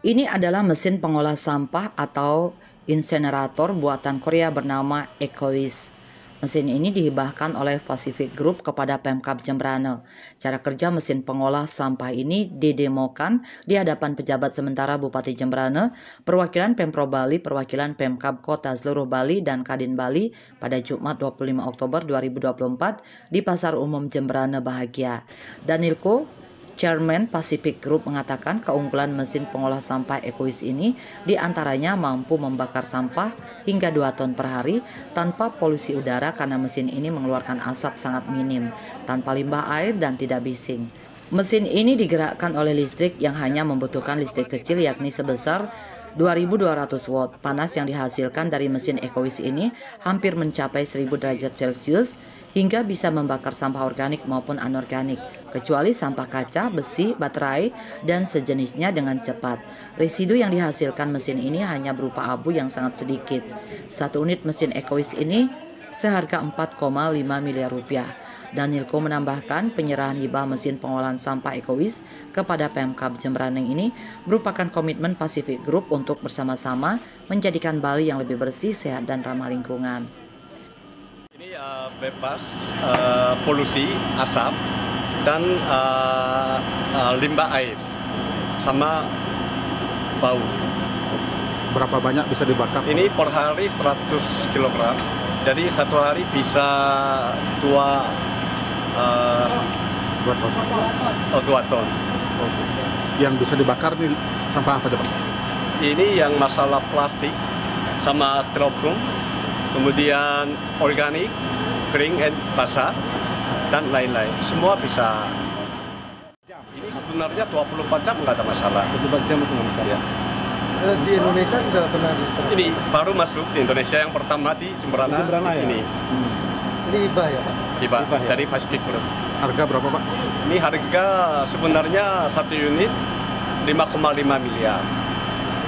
Ini adalah mesin pengolah sampah atau insenerator buatan Korea bernama Ecowiz. Mesin ini dihibahkan oleh Pacific Group kepada Pemkab Jembrane. Cara kerja mesin pengolah sampah ini didemokan di hadapan pejabat sementara Bupati Jembrane, perwakilan Pemprov Bali, perwakilan Pemkab Kota seluruh Bali, dan Kadin Bali pada Jumat 25 Oktober 2024 di Pasar Umum Jembrane Bahagia. Danilko, Chairman Pacific Group, mengatakan keunggulan mesin pengolah sampah Ecowiz ini diantaranya mampu membakar sampah hingga 2 ton per hari tanpa polusi udara karena mesin ini mengeluarkan asap sangat minim, tanpa limbah air dan tidak bising. Mesin ini digerakkan oleh listrik yang hanya membutuhkan listrik kecil yakni sebesar 2200 watt. Panas yang dihasilkan dari mesin Ecowiz ini hampir mencapai 1000 derajat Celcius hingga bisa membakar sampah organik maupun anorganik, kecuali sampah kaca, besi, baterai, dan sejenisnya dengan cepat. Residu yang dihasilkan mesin ini hanya berupa abu yang sangat sedikit. Satu unit mesin Ecowiz ini seharga 4,5 miliar rupiah. Danilko menambahkan penyerahan hibah mesin pengolahan sampah Ecowiz kepada Pemkab Jembrane ini merupakan komitmen Pacific Group untuk bersama-sama menjadikan Bali yang lebih bersih, sehat, dan ramah lingkungan. Ini bebas polusi, asap, dan limbah air, sama bau. Berapa banyak bisa dibakar? Ini per hari 100 kg, jadi satu hari bisa 2 ton. Yang bisa dibakar nih sampah apa coba? Ini yang masalah plastik sama styrofoam, kemudian organik, kering, basah, dan lain-lain. Semua bisa. Ini sebenarnya 24 jam nggak ada masalah. 24 jam itu nggak masalah. Ya. Di Indonesia sudah pernah. Ini baru masuk di Indonesia, yang pertama di Jembrane ya? ini. Ini hibah ya Pak? Hibah ya? dari Pacific Group. Harga berapa Pak? Ini harga sebenarnya satu unit 5,5 miliar.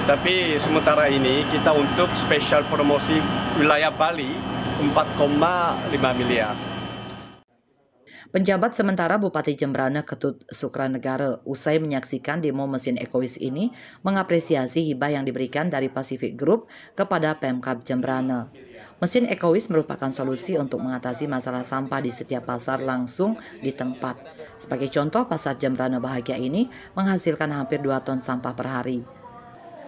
Tapi sementara ini kita untuk spesial promosi wilayah Bali 4,5 miliar. Penjabat sementara Bupati Jembrane Ketut Sukranegara usai menyaksikan demo mesin Ecowiz ini mengapresiasi hibah yang diberikan dari Pacific Group kepada Pemkab Jembrane. Mesin Ecowiz merupakan solusi untuk mengatasi masalah sampah di setiap pasar langsung di tempat. Sebagai contoh, pasar Jembrane Bahagia ini menghasilkan hampir 2 ton sampah per hari.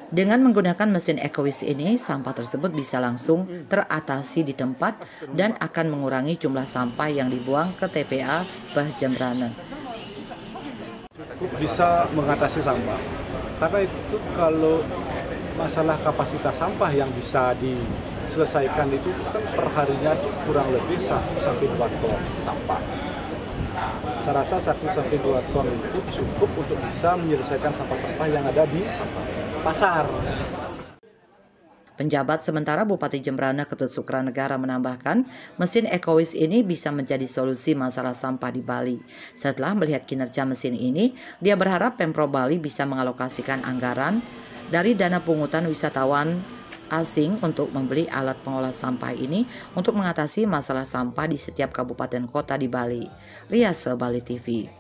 Dengan menggunakan mesin Ecowiz ini, sampah tersebut bisa langsung teratasi di tempat dan akan mengurangi jumlah sampah yang dibuang ke TPA Bah Jembrane. Bisa mengatasi sampah, karena itu kalau masalah kapasitas sampah yang bisa diselesaikan itu kan perharinya kurang lebih 1-2 ton sampah. Saya rasa 1-2 ton itu cukup untuk bisa menyelesaikan sampah-sampah yang ada di pasar. Penjabat sementara Bupati Jembrane Ketut Sukranegara menambahkan, mesin Ecowiz ini bisa menjadi solusi masalah sampah di Bali. Setelah melihat kinerja mesin ini, dia berharap Pemprov Bali bisa mengalokasikan anggaran dari dana pungutan wisatawan asing untuk membeli alat pengolah sampah ini untuk mengatasi masalah sampah di setiap kabupaten kota di Bali. Riase Bali TV.